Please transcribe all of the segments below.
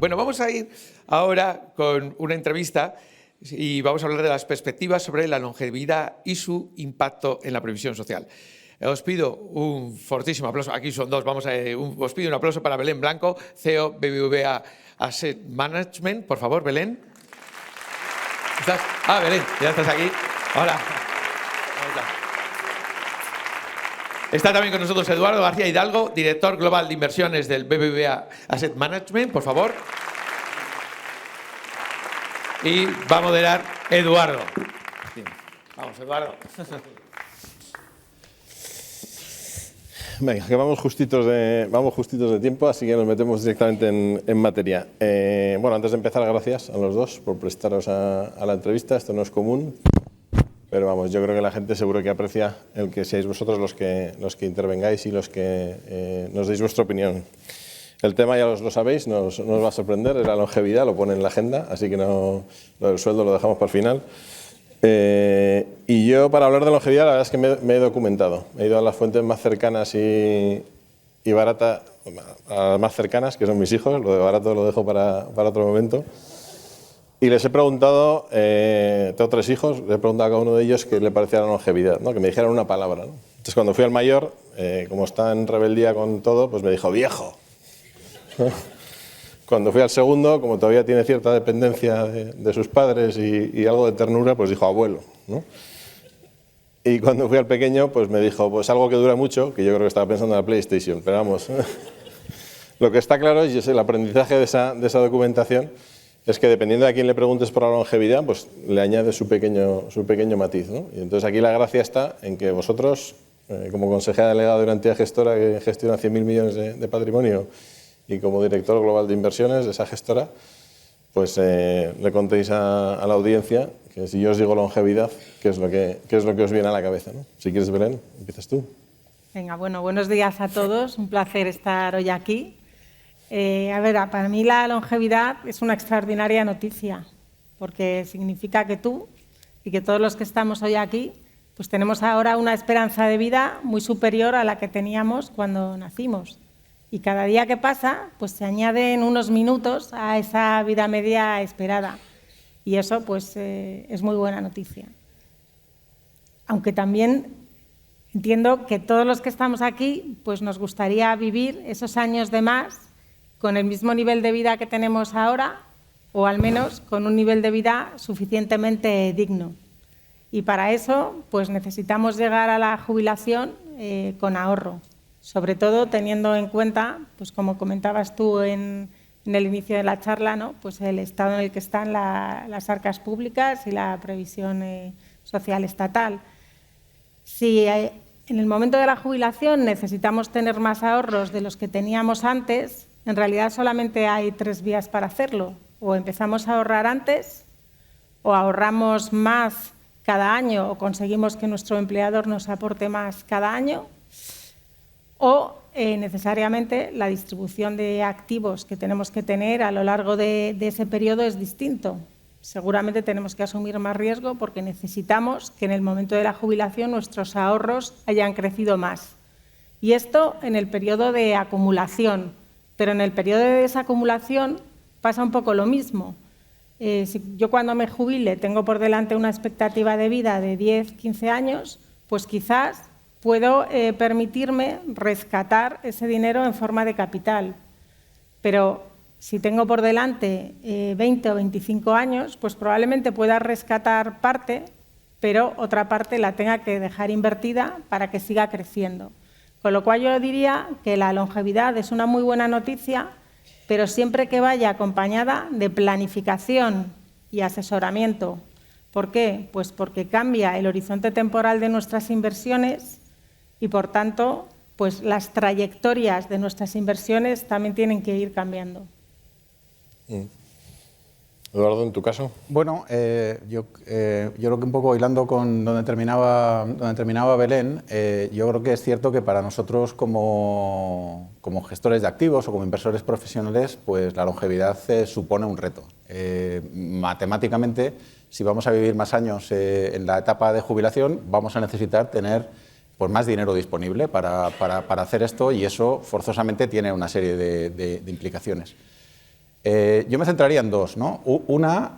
Bueno, vamos a ir ahora con una entrevista y vamos a hablar de las perspectivas sobre la longevidad y su impacto en la previsión social. Os pido un fortísimo aplauso. Aquí son dos. Os pido un aplauso para Belén Blanco, CEO BBVA Asset Management. Por favor, Belén. ¿Estás? Ah, Belén, ya estás aquí. Hola. Está también con nosotros Eduardo García Hidalgo, director global de inversiones del BBVA Asset Management. Por favor. Y va a moderar Eduardo. Vamos, Eduardo. Venga, que vamos justitos de tiempo, así que nos metemos directamente en materia. Bueno, antes de empezar, gracias a los dos por prestaros a la entrevista. Esto no es común, pero vamos, yo creo que la gente seguro que aprecia el que seáis vosotros los que intervengáis y los que nos deis vuestra opinión. El tema ya lo sabéis, no os va a sorprender, es la longevidad, lo pone en la agenda, así que no, lo del sueldo lo dejamos para el final. Y yo, para hablar de longevidad, la verdad es que me he documentado. He ido a las fuentes más cercanas y baratas, a las más cercanas, que son mis hijos. Lo de barato lo dejo para otro momento. Y les he preguntado, tengo 3 hijos, les he preguntado a cada uno de ellos qué le parecía la longevidad, ¿no? Que me dijeran una palabra, ¿no? Entonces, cuando fui al mayor, como está en rebeldía con todo, pues me dijo, viejo. Cuando fui al segundo, como todavía tiene cierta dependencia de sus padres y algo de ternura, pues dijo abuelo, ¿no? Y cuando fui al pequeño, pues me dijo, pues algo que dura mucho, que yo creo que estaba pensando en la PlayStation, pero vamos. Lo que está claro, y es el aprendizaje de esa documentación, es que dependiendo de a quién le preguntes por la longevidad, pues le añade su pequeño matiz, ¿no? Y entonces aquí la gracia está en que vosotros, como consejera delegada de una entidad gestora que gestiona 100.000 millones de patrimonio, y como director global de inversiones de esa gestora, pues le contéis a la audiencia que si yo os digo longevidad, ¿qué es lo que os viene a la cabeza, ¿no? Si quieres, Belén, empiezas tú. Venga, bueno, buenos días a todos. Un placer estar hoy aquí. A ver, para mí la longevidad es una extraordinaria noticia, porque significa que tú y que todos los que estamos hoy aquí, pues tenemos ahora una esperanza de vida muy superior a la que teníamos cuando nacimos. Y cada día que pasa, pues se añaden unos minutos a esa vida media esperada. Y eso, pues, es muy buena noticia. Aunque también entiendo que todos los que estamos aquí, pues nos gustaría vivir esos años de más con el mismo nivel de vida que tenemos ahora, o al menos con un nivel de vida suficientemente digno. Y para eso, pues necesitamos llegar a la jubilación con ahorro. Sobre todo teniendo en cuenta, pues como comentabas tú en el inicio de la charla, ¿no? Pues el estado en el que están las arcas públicas y la previsión social estatal. Si en el momento de la jubilación necesitamos tener más ahorros de los que teníamos antes, en realidad solamente hay 3 vías para hacerlo. O empezamos a ahorrar antes, o ahorramos más cada año, o conseguimos que nuestro empleador nos aporte más cada año, o necesariamente la distribución de activos que tenemos que tener a lo largo de ese periodo es distinto. Seguramente tenemos que asumir más riesgo porque necesitamos que en el momento de la jubilación nuestros ahorros hayan crecido más. Y esto en el periodo de acumulación, pero en el periodo de desacumulación pasa un poco lo mismo. Si yo cuando me jubile tengo por delante una expectativa de vida de 10, 15 años, pues quizás puedo permitirme rescatar ese dinero en forma de capital. Pero si tengo por delante 20 o 25 años, pues probablemente pueda rescatar parte, pero otra parte la tenga que dejar invertida para que siga creciendo. Con lo cual yo diría que la longevidad es una muy buena noticia, pero siempre que vaya acompañada de planificación y asesoramiento. ¿Por qué? Pues porque cambia el horizonte temporal de nuestras inversiones y, por tanto, pues las trayectorias de nuestras inversiones también tienen que ir cambiando. Eduardo, ¿en tu caso? Bueno, yo creo que un poco hilando con donde terminaba Belén, yo creo que es cierto que para nosotros como gestores de activos o como inversores profesionales, pues la longevidad supone un reto. Matemáticamente, si vamos a vivir más años en la etapa de jubilación, vamos a necesitar tener pues más dinero disponible para hacer esto, y eso forzosamente tiene una serie de implicaciones. Yo me centraría en dos, ¿no? Una,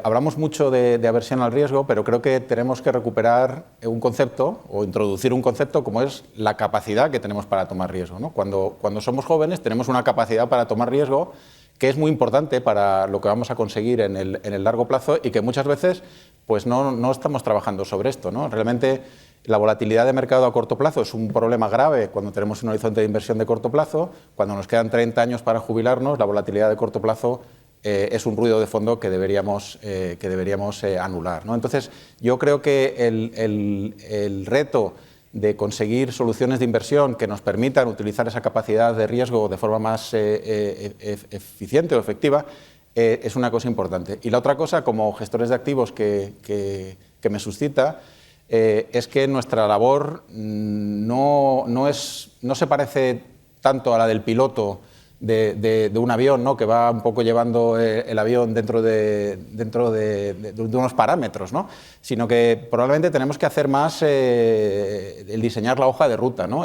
hablamos mucho de aversión al riesgo, pero creo que tenemos que recuperar un concepto o introducir un concepto como es la capacidad que tenemos para tomar riesgo, ¿no? Cuando somos jóvenes tenemos una capacidad para tomar riesgo que es muy importante para lo que vamos a conseguir en el largo plazo y que muchas veces pues no estamos trabajando sobre esto, ¿no? Realmente la volatilidad de mercado a corto plazo es un problema grave cuando tenemos un horizonte de inversión de corto plazo. Cuando nos quedan 30 años para jubilarnos, la volatilidad de corto plazo es un ruido de fondo que deberíamos anular, ¿no? Entonces, yo creo que el reto de conseguir soluciones de inversión que nos permitan utilizar esa capacidad de riesgo de forma más eficiente o efectiva es una cosa importante. Y la otra cosa, como gestores de activos que me suscita, es que nuestra labor no se parece tanto a la del piloto de un avión, ¿no? Que va un poco llevando el avión dentro de unos parámetros, ¿no? Sino que probablemente tenemos que hacer más el diseñar la hoja de ruta, ¿no?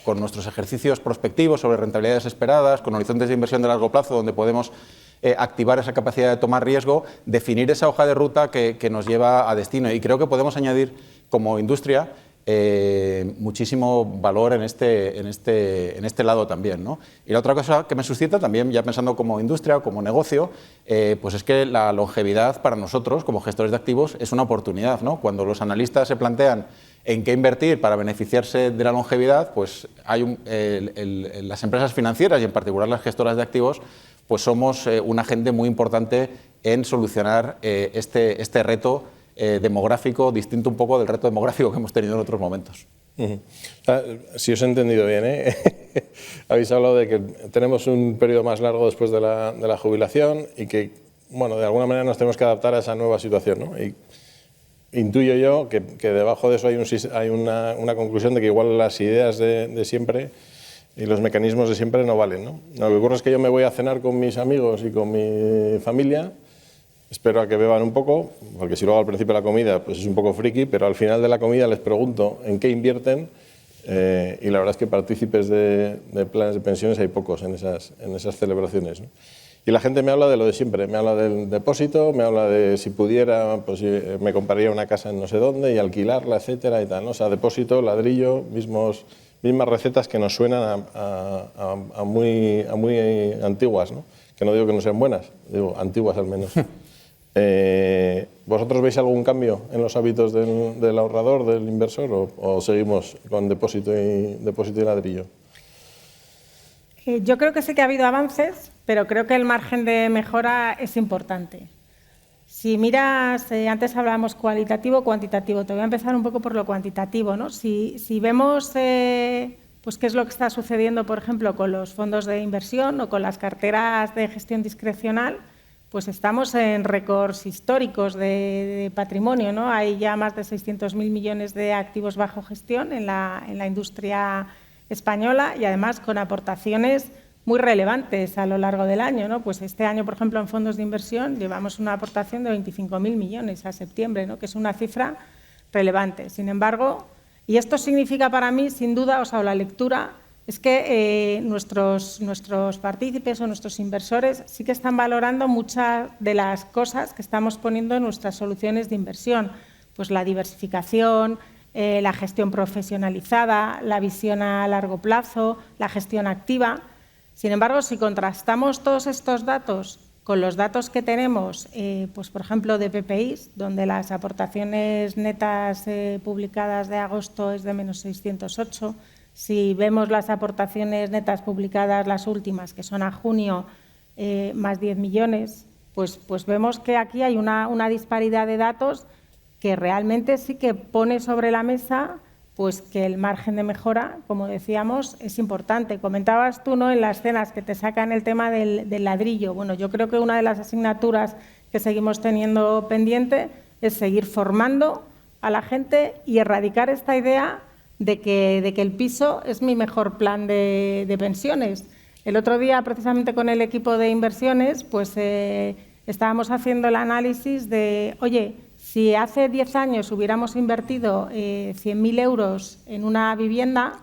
Con nuestros ejercicios prospectivos sobre rentabilidades esperadas, con horizontes de inversión de largo plazo donde podemos activar esa capacidad de tomar riesgo, definir esa hoja de ruta que nos lleva a destino. Y creo que podemos añadir como industria muchísimo valor en este lado también, ¿no? Y la otra cosa que me suscita también, ya pensando como industria o como negocio, pues es que la longevidad para nosotros como gestores de activos es una oportunidad, ¿no? Cuando los analistas se plantean en qué invertir para beneficiarse de la longevidad, pues hay las empresas financieras y en particular las gestoras de activos, pues somos un agente muy importante en solucionar este reto demográfico, distinto un poco del reto demográfico que hemos tenido en otros momentos. Si os he entendido bien, habéis hablado de que tenemos un periodo más largo después de la jubilación y que, bueno, de alguna manera nos tenemos que adaptar a esa nueva situación, ¿no? Y intuyo yo que debajo de eso hay una conclusión de que igual las ideas de siempre y los mecanismos de siempre no valen, ¿no? Lo que ocurre es que yo me voy a cenar con mis amigos y con mi familia, espero a que beban un poco, porque si luego al principio de la comida pues es un poco friki, pero al final de la comida les pregunto en qué invierten y la verdad es que partícipes de planes de pensiones hay pocos en esas celebraciones, ¿no? Y la gente me habla de lo de siempre, me habla del depósito, me habla de si pudiera, pues me compraría una casa en no sé dónde y alquilarla, etcétera y tal, ¿no? O sea, depósito, ladrillo, mismas recetas que nos suenan a muy antiguas, ¿no? Que no digo que no sean buenas, digo antiguas al menos. ¿Vosotros veis algún cambio en los hábitos del ahorrador, del inversor, o seguimos con depósito y ladrillo? Yo creo que sí que ha habido avances, pero creo que el margen de mejora es importante. Si miras, antes hablábamos cualitativo, cuantitativo, te voy a empezar un poco por lo cuantitativo, ¿no? Si vemos pues qué es lo que está sucediendo, por ejemplo, con los fondos de inversión o con las carteras de gestión discrecional, pues estamos en récords históricos de patrimonio, ¿no? Hay ya más de 600.000 millones de activos bajo gestión en la industria española y además con aportaciones muy relevantes a lo largo del año, ¿no? Pues este año, por ejemplo, en fondos de inversión llevamos una aportación de 25.000 millones a septiembre, ¿no? Que es una cifra relevante. Sin embargo, y esto significa para mí, sin duda, o sea, la lectura es que nuestros partícipes o nuestros inversores sí que están valorando muchas de las cosas que estamos poniendo en nuestras soluciones de inversión, pues la diversificación, la gestión profesionalizada, la visión a largo plazo, la gestión activa. Sin embargo, si contrastamos todos estos datos con los datos que tenemos, pues por ejemplo de PPIs, donde las aportaciones netas publicadas de agosto es de menos 608, si vemos las aportaciones netas publicadas, las últimas, que son a junio, más 10 millones, pues vemos que aquí hay una disparidad de datos que realmente sí que pone sobre la mesa pues que el margen de mejora, como decíamos, es importante. Comentabas tú, ¿no?, en las cenas que te sacan el tema del ladrillo. Bueno, yo creo que una de las asignaturas que seguimos teniendo pendiente es seguir formando a la gente y erradicar esta idea de que el piso es mi mejor plan de pensiones. El otro día, precisamente con el equipo de inversiones, pues estábamos haciendo el análisis de, oye, si hace 10 años hubiéramos invertido 100.000 euros en una vivienda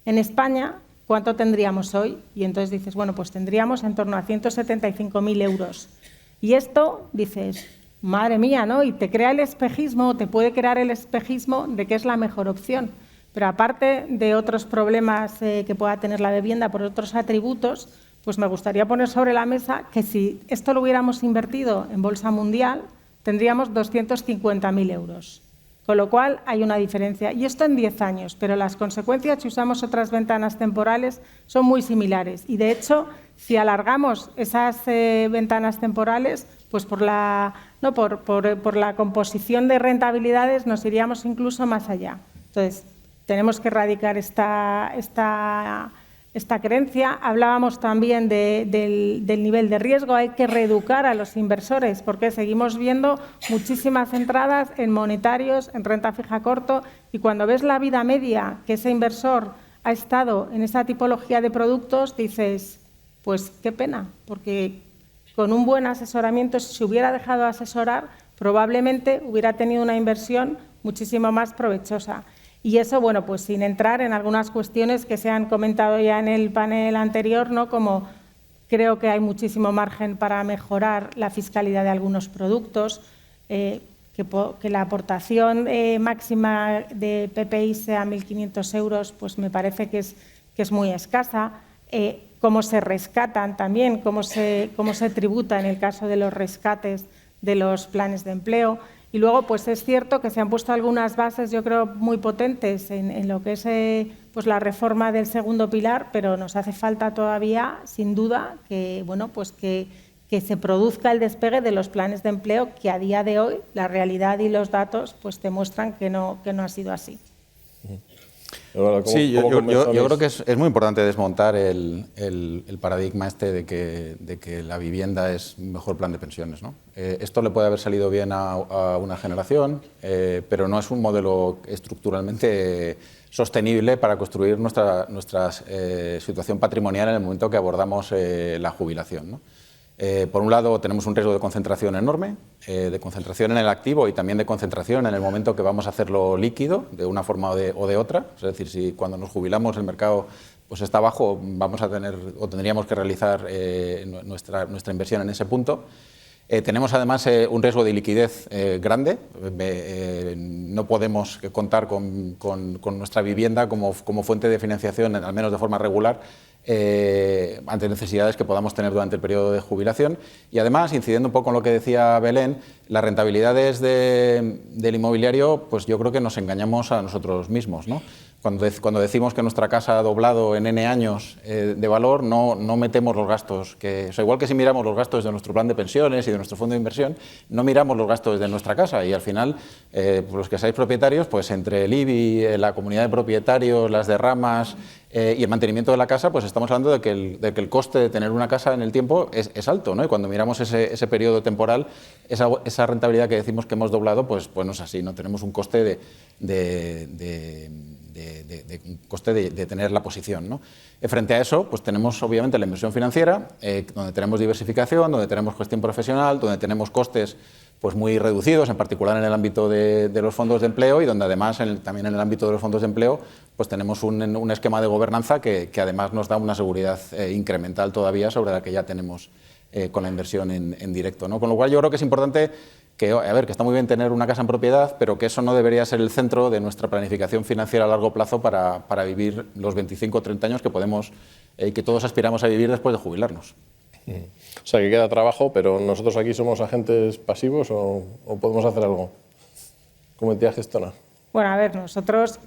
en España, ¿cuánto tendríamos hoy? Y entonces dices, bueno, pues tendríamos en torno a 175.000 euros. Y esto, dices, madre mía, ¿no? Y te crea el espejismo, te puede crear el espejismo de que es la mejor opción. Pero aparte de otros problemas que pueda tener la vivienda por otros atributos, pues me gustaría poner sobre la mesa que si esto lo hubiéramos invertido en Bolsa Mundial, tendríamos 250.000 euros. Con lo cual hay una diferencia. Y esto en 10 años, pero las consecuencias si usamos otras ventanas temporales son muy similares. Y de hecho, si alargamos esas ventanas temporales, pues por la composición de rentabilidades nos iríamos incluso más allá. Entonces, tenemos que erradicar esta creencia. Hablábamos también del nivel de riesgo. Hay que reeducar a los inversores porque seguimos viendo muchísimas entradas en monetarios, en renta fija corto, y cuando ves la vida media que ese inversor ha estado en esa tipología de productos, dices, pues qué pena, porque con un buen asesoramiento, si se hubiera dejado asesorar, probablemente hubiera tenido una inversión muchísimo más provechosa. Y eso, bueno, pues sin entrar en algunas cuestiones que se han comentado ya en el panel anterior, ¿no? Como creo que hay muchísimo margen para mejorar la fiscalidad de algunos productos, que la aportación máxima de PPI sea 1.500 euros, pues me parece que es muy escasa. Cómo se rescatan también, cómo se tributa en el caso de los rescates de los planes de empleo. Y luego, pues es cierto que se han puesto algunas bases, yo creo, muy potentes en lo que es pues la reforma del segundo pilar, pero nos hace falta todavía, sin duda, que, bueno, pues que se produzca el despegue de los planes de empleo, que a día de hoy la realidad y los datos pues demuestran que no ha sido así. Sí, yo creo que es muy importante desmontar el paradigma este de que la vivienda es mejor plan de pensiones, ¿no? Esto le puede haber salido bien a una generación, pero no es un modelo estructuralmente sostenible para construir nuestra situación patrimonial en el momento que abordamos la jubilación, ¿no? Por un lado, tenemos un riesgo de concentración enorme, de concentración en el activo y también de concentración en el momento que vamos a hacerlo líquido, de una forma o de otra. Es decir, si cuando nos jubilamos el mercado pues está bajo, vamos a tener o tendríamos que realizar nuestra inversión en ese punto. Tenemos además un riesgo de liquidez grande. No podemos contar con nuestra vivienda como fuente de financiación, al menos de forma regular, ante necesidades que podamos tener durante el periodo de jubilación. Y además, incidiendo un poco en lo que decía Belén, las rentabilidades del inmobiliario, pues yo creo que nos engañamos a nosotros mismos, ¿no? Cuando decimos que nuestra casa ha doblado en N años de valor, no metemos los gastos. Igual que si miramos los gastos de nuestro plan de pensiones y de nuestro fondo de inversión, no miramos los gastos de nuestra casa. Y al final, los que seáis propietarios, pues entre el IBI, la comunidad de propietarios, las derramas y el mantenimiento de la casa, pues estamos hablando de que el coste de tener una casa en el tiempo es alto, ¿no? Y cuando miramos ese periodo temporal, esa rentabilidad que decimos que hemos doblado, pues no es así, ¿no? Tenemos un coste de tener la posición, ¿no? Frente a eso, pues tenemos obviamente la inversión financiera, donde tenemos diversificación, donde tenemos gestión profesional, donde tenemos costes pues muy reducidos, en particular en el ámbito de los fondos de empleo, y donde además también en el ámbito de los fondos de empleo pues tenemos un esquema de gobernanza que además nos da una seguridad incremental todavía sobre la que ya tenemos con la inversión en directo, ¿no? Con lo cual yo creo que es importante que está muy bien tener una casa en propiedad, pero que eso no debería ser el centro de nuestra planificación financiera a largo plazo para vivir los 25 o 30 años que podemos y que todos aspiramos a vivir después de jubilarnos. O sea, que queda trabajo, pero nosotros aquí somos agentes pasivos o podemos hacer algo como entidad gestora. Bueno, a ver, nosotros,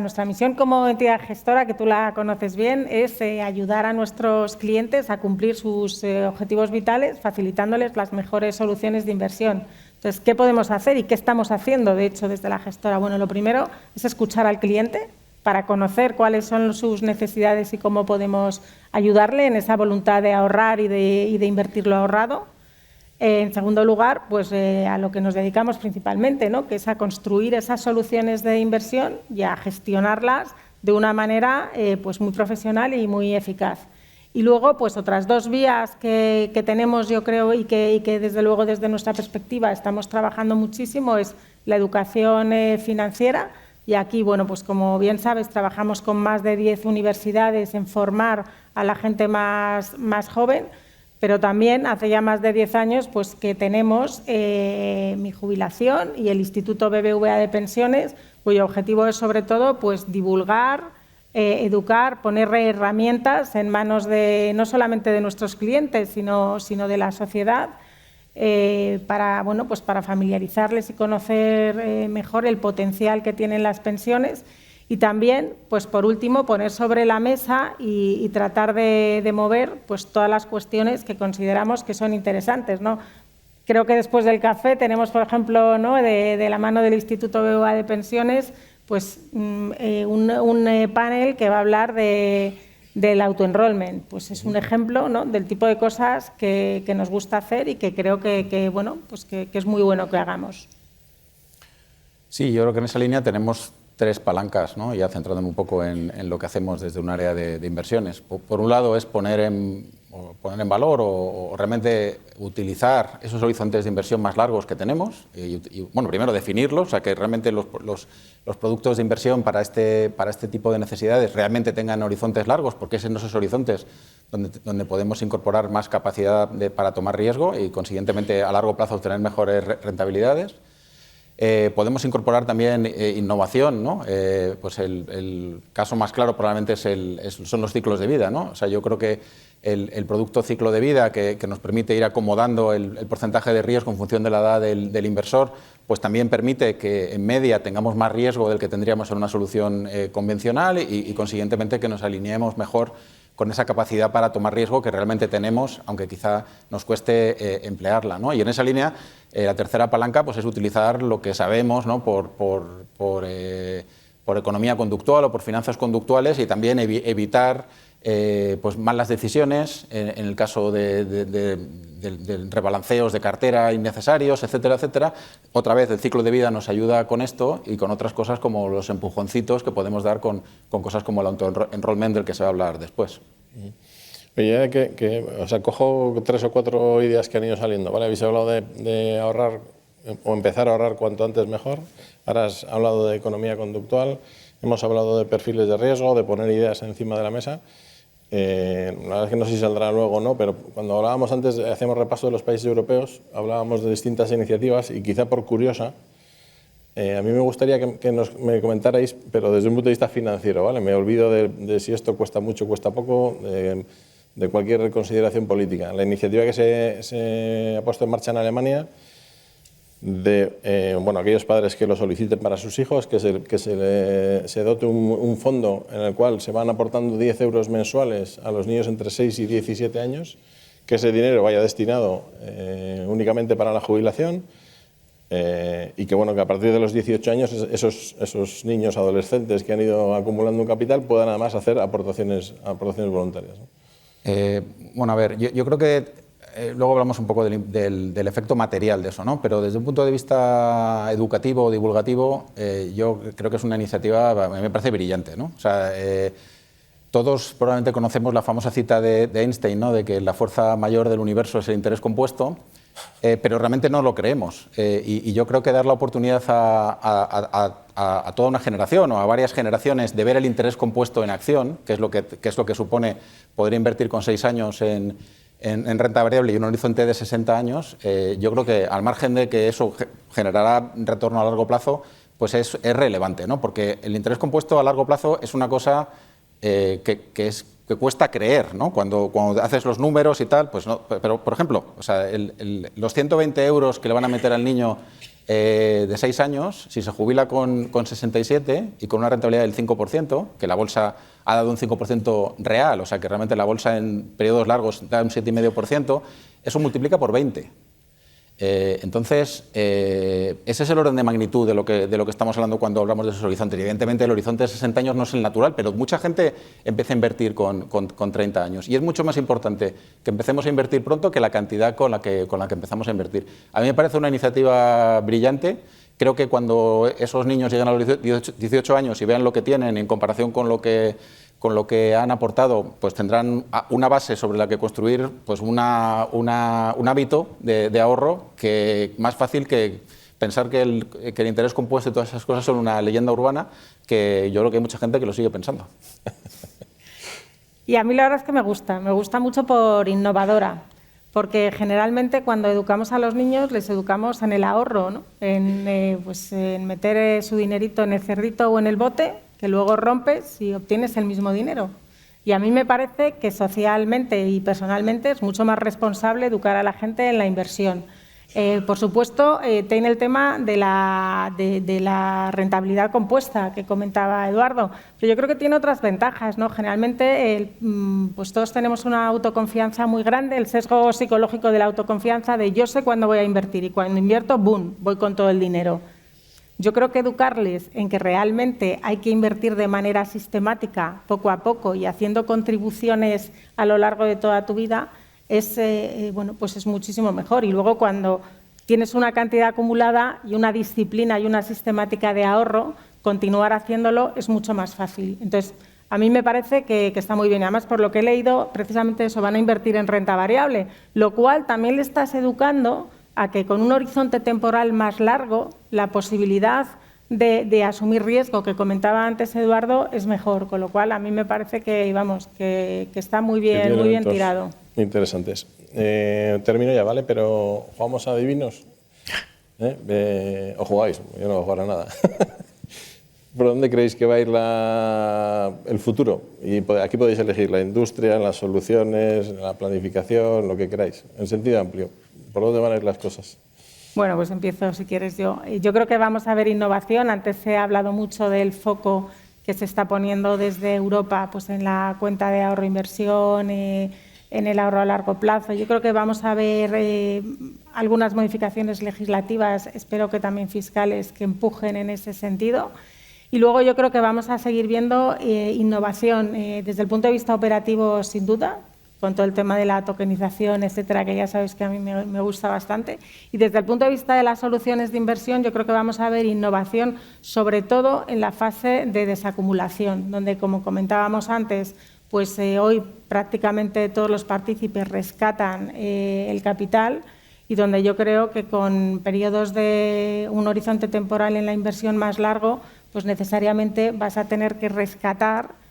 nuestra misión como entidad gestora, que tú la conoces bien, es ayudar a nuestros clientes a cumplir sus objetivos vitales, facilitándoles las mejores soluciones de inversión. Entonces, ¿qué podemos hacer y qué estamos haciendo, de hecho, desde la gestora? Bueno, lo primero es escuchar al cliente para conocer cuáles son sus necesidades y cómo podemos ayudarle en esa voluntad de ahorrar y de invertir lo ahorrado. En segundo lugar, pues a lo que nos dedicamos principalmente, ¿no? Que es a construir esas soluciones de inversión y a gestionarlas de una manera pues muy profesional y muy eficaz. Y luego, pues otras dos vías que tenemos, yo creo, y que desde luego desde nuestra perspectiva estamos trabajando muchísimo, es la educación financiera, Y aquí, bueno, pues como bien sabes, trabajamos con más de 10 universidades en formar a la gente más joven, pero también hace ya más de 10 años pues, que tenemos mi jubilación y el Instituto BBVA de Pensiones, cuyo objetivo es sobre todo pues, divulgar, educar, poner herramientas en manos de no solamente de nuestros clientes, sino de la sociedad, para familiarizarles y conocer mejor el potencial que tienen las pensiones. Y también, pues por último, poner sobre la mesa y tratar de mover pues, todas las cuestiones que consideramos que son interesantes, ¿no? Creo que después del café tenemos, por ejemplo, ¿no? de la mano del Instituto BBVA de Pensiones, pues un panel que va a hablar del autoenrollment. Pues es un ejemplo, ¿no? del tipo de cosas que nos gusta hacer y que creo que es muy bueno que hagamos. Sí, yo creo que en esa línea tenemos 3 palancas, ¿no? Ya centrándome un poco en lo que hacemos desde un área de inversiones. Por un lado es poner en valor o realmente utilizar esos horizontes de inversión más largos que tenemos y bueno, primero definirlos, o sea, que realmente los productos de inversión para este tipo de necesidades realmente tengan horizontes largos, porque es en esos horizontes donde podemos incorporar más capacidad para tomar riesgo y consiguientemente a largo plazo obtener mejores rentabilidades. Podemos incorporar también innovación, ¿no? Pues el caso más claro probablemente son los ciclos de vida, ¿no? O sea, yo creo que el producto ciclo de vida que nos permite ir acomodando el porcentaje de riesgo en función de la edad del inversor, pues también permite que en media tengamos más riesgo del que tendríamos en una solución convencional y consiguientemente que nos alineemos mejor con esa capacidad para tomar riesgo que realmente tenemos, aunque quizá nos cueste emplearla, ¿no? Y en esa línea, la tercera palanca pues, es utilizar lo que sabemos, ¿no? por economía conductual o por finanzas conductuales y también evitar pues malas decisiones en el caso de rebalanceos de cartera innecesarios, etcétera, etcétera. Otra vez, el ciclo de vida nos ayuda con esto y con otras cosas como los empujoncitos que podemos dar con cosas como el auto-enrollment del que se va a hablar después. Oye, o sea, cojo 3 o 4 ideas que han ido saliendo, ¿vale? Habéis hablado de ahorrar o empezar a ahorrar cuanto antes mejor. Ahora has hablado de economía conductual, hemos hablado de perfiles de riesgo, de poner ideas encima de la mesa. La verdad es que no sé si saldrá luego o no, pero cuando hablábamos antes, hacíamos repaso de los países europeos, hablábamos de distintas iniciativas y quizá por curiosa, a mí me gustaría que me comentarais, pero desde un punto de vista financiero, ¿vale? Me olvido de si esto cuesta mucho, cuesta poco, de cualquier consideración política. La iniciativa que se ha puesto en marcha en Alemania de aquellos padres que lo soliciten para sus hijos, que se dote un fondo en el cual se van aportando 10 euros mensuales a los niños entre 6 y 17 años, que ese dinero vaya destinado únicamente para la jubilación y que a partir de los 18 años esos niños adolescentes que han ido acumulando un capital puedan además hacer aportaciones voluntarias, ¿no? A ver, yo creo que luego hablamos un poco del efecto material de eso, ¿no? Pero desde un punto de vista educativo o divulgativo, yo creo que es una iniciativa, a mí me parece brillante, ¿no? O sea, todos probablemente conocemos la famosa cita de Einstein, ¿no? De que la fuerza mayor del universo es el interés compuesto, pero realmente no lo creemos. Y yo creo que dar la oportunidad a toda una generación o a varias generaciones de ver el interés compuesto en acción, que es lo que supone poder invertir con 6 años en renta variable y un horizonte de 60 años, yo creo que al margen de que eso generará retorno a largo plazo, pues es relevante, ¿no? Porque el interés compuesto a largo plazo es una cosa que cuesta creer, ¿no? Cuando haces los números y tal, pues no. Pero, por ejemplo, o sea, los 120 euros que le van a meter al niño de 6 años, si se jubila con 67 y con una rentabilidad del 5%, que la bolsa ha dado un 5% real, o sea que realmente la bolsa en periodos largos da un 7,5%, eso multiplica por 20. Entonces, ese es el orden de magnitud de lo que estamos hablando cuando hablamos de esos horizontes. Y evidentemente el horizonte de 60 años no es el natural, pero mucha gente empieza a invertir con 30 años. Y es mucho más importante que empecemos a invertir pronto que la cantidad con la que empezamos a invertir. A mí me parece una iniciativa brillante. Creo que cuando esos niños lleguen a los 18 años y vean lo que tienen en comparación con lo que han aportado, pues tendrán una base sobre la que construir pues un hábito de ahorro que más fácil que pensar que el interés compuesto y todas esas cosas son una leyenda urbana, que yo creo que hay mucha gente que lo sigue pensando. Y a mí la verdad es que me gusta mucho por innovadora, porque generalmente cuando educamos a los niños les educamos en el ahorro, ¿no? En meter su dinerito en el cerdito o en el bote, que luego rompes y obtienes el mismo dinero. Y a mí me parece que socialmente y personalmente es mucho más responsable educar a la gente en la inversión. Por supuesto, tiene el tema de la rentabilidad compuesta que comentaba Eduardo, pero yo creo que tiene otras ventajas, ¿no? Generalmente, pues todos tenemos una autoconfianza muy grande, el sesgo psicológico de la autoconfianza de yo sé cuándo voy a invertir y cuando invierto, ¡boom!, voy con todo el dinero. Yo creo que educarles en que realmente hay que invertir de manera sistemática, poco a poco y haciendo contribuciones a lo largo de toda tu vida es muchísimo mejor. Y luego cuando tienes una cantidad acumulada y una disciplina y una sistemática de ahorro, continuar haciéndolo es mucho más fácil. Entonces, a mí me parece que está muy bien. Además, por lo que he leído, precisamente eso, van a invertir en renta variable, lo cual también le estás educando a que con un horizonte temporal más largo, la posibilidad de asumir riesgo que comentaba antes Eduardo es mejor, con lo cual a mí me parece que está muy bien tirado. Interesantes. Termino ya, ¿vale? Pero ¿jugamos a adivinos? ¿O jugáis? Yo no voy a jugar a nada. ¿Por dónde creéis que va a ir el futuro? Y aquí podéis elegir la industria, las soluciones, la planificación, lo que queráis, en sentido amplio. ¿Por dónde van a ir las cosas? Bueno, pues empiezo si quieres yo. Yo creo que vamos a ver innovación. Antes se ha hablado mucho del foco que se está poniendo desde Europa pues en la cuenta de ahorro-inversión, en el ahorro a largo plazo. Yo creo que vamos a ver algunas modificaciones legislativas, espero que también fiscales, que empujen en ese sentido. Y luego yo creo que vamos a seguir viendo innovación desde el punto de vista operativo, sin duda, con todo el tema de la tokenización, etcétera, que ya sabéis que a mí me gusta bastante. Y desde el punto de vista de las soluciones de inversión, yo creo que vamos a ver innovación, sobre todo en la fase de desacumulación, donde, como comentábamos antes, pues hoy prácticamente todos los partícipes rescatan el capital y donde yo creo que con periodos de un horizonte temporal en la inversión más largo, pues necesariamente vas a tener que rescatar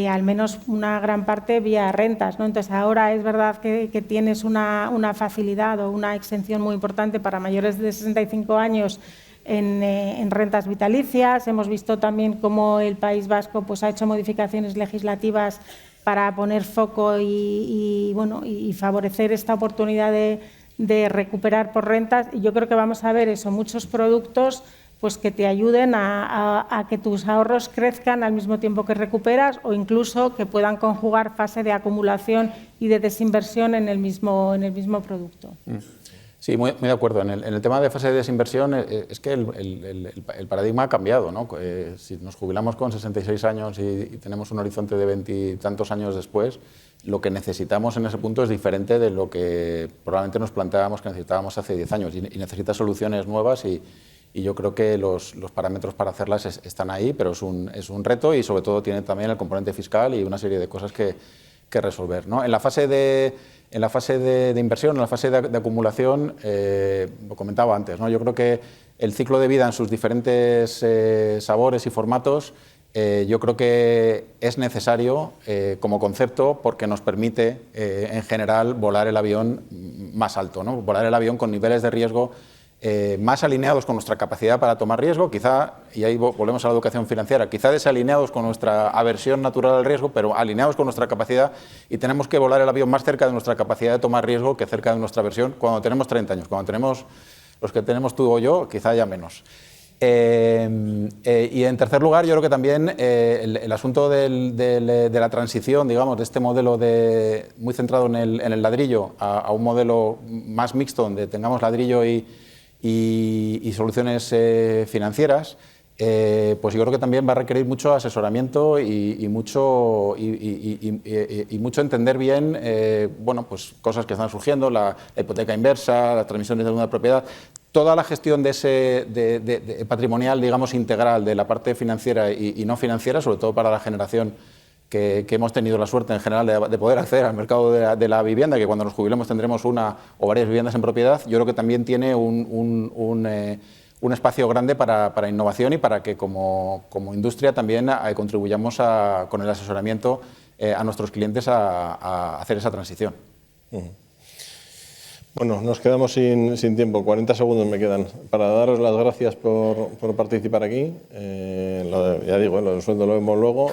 al menos una gran parte vía rentas, ¿no? Entonces, ahora es verdad que tienes una facilidad o una exención muy importante para mayores de 65 años en rentas vitalicias. Hemos visto también cómo el País Vasco pues, ha hecho modificaciones legislativas para poner foco y favorecer esta oportunidad de recuperar por rentas. Y yo creo que vamos a ver eso, muchos productos pues que te ayuden a que tus ahorros crezcan al mismo tiempo que recuperas o incluso que puedan conjugar fase de acumulación y de desinversión en el mismo producto. Sí, muy de acuerdo. En el tema de fase de desinversión es que el paradigma ha cambiado, ¿no? Si nos jubilamos con 66 años y tenemos un horizonte de 20 y tantos años después, lo que necesitamos en ese punto es diferente de lo que probablemente nos planteábamos que necesitábamos hace 10 años y necesita soluciones nuevas y yo creo que los parámetros para hacerlas están ahí, pero es un reto y sobre todo tiene también el componente fiscal y una serie de cosas que resolver, ¿no? En la fase de inversión, en la fase de acumulación, lo comentaba antes, ¿no? Yo creo que el ciclo de vida en sus diferentes sabores y formatos, yo creo que es necesario como concepto porque nos permite en general volar el avión más alto, ¿no? Volar el avión con niveles de riesgo más alineados con nuestra capacidad para tomar riesgo, quizá, y ahí volvemos a la educación financiera, quizá desalineados con nuestra aversión natural al riesgo, pero alineados con nuestra capacidad, y tenemos que volar el avión más cerca de nuestra capacidad de tomar riesgo que cerca de nuestra aversión cuando tenemos 30 años. Cuando tenemos los que tenemos tú o yo, quizá ya menos. Y en tercer lugar, yo creo que también el asunto de la transición, digamos, de este modelo muy centrado en el ladrillo a un modelo más mixto, donde tengamos ladrillo y soluciones financieras, pues yo creo que también va a requerir mucho asesoramiento y mucho entender bien bueno, pues cosas que están surgiendo, la hipoteca inversa, las transmisiones de una propiedad, toda la gestión de patrimonial, digamos, integral de la parte financiera y no financiera, sobre todo para la generación que hemos tenido la suerte en general de poder acceder al mercado de la vivienda, que cuando nos jubilemos tendremos una o varias viviendas en propiedad. Yo creo que también tiene un un espacio grande para innovación y para que como industria también contribuyamos con el asesoramiento a nuestros clientes a hacer esa transición. Bueno, nos quedamos sin tiempo, 40 segundos me quedan. Para daros las gracias por participar aquí. Ya digo, lo del sueldo lo vemos luego.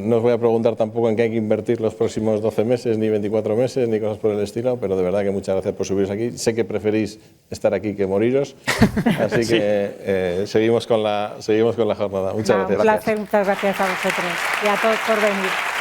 No os voy a preguntar tampoco en qué hay que invertir los próximos 12 meses, ni 24 meses, ni cosas por el estilo, pero de verdad que muchas gracias por subiros aquí. Sé que preferís estar aquí que moriros, así que seguimos con la jornada. Muchas gracias. Un placer, muchas gracias a vosotros y a todos por venir.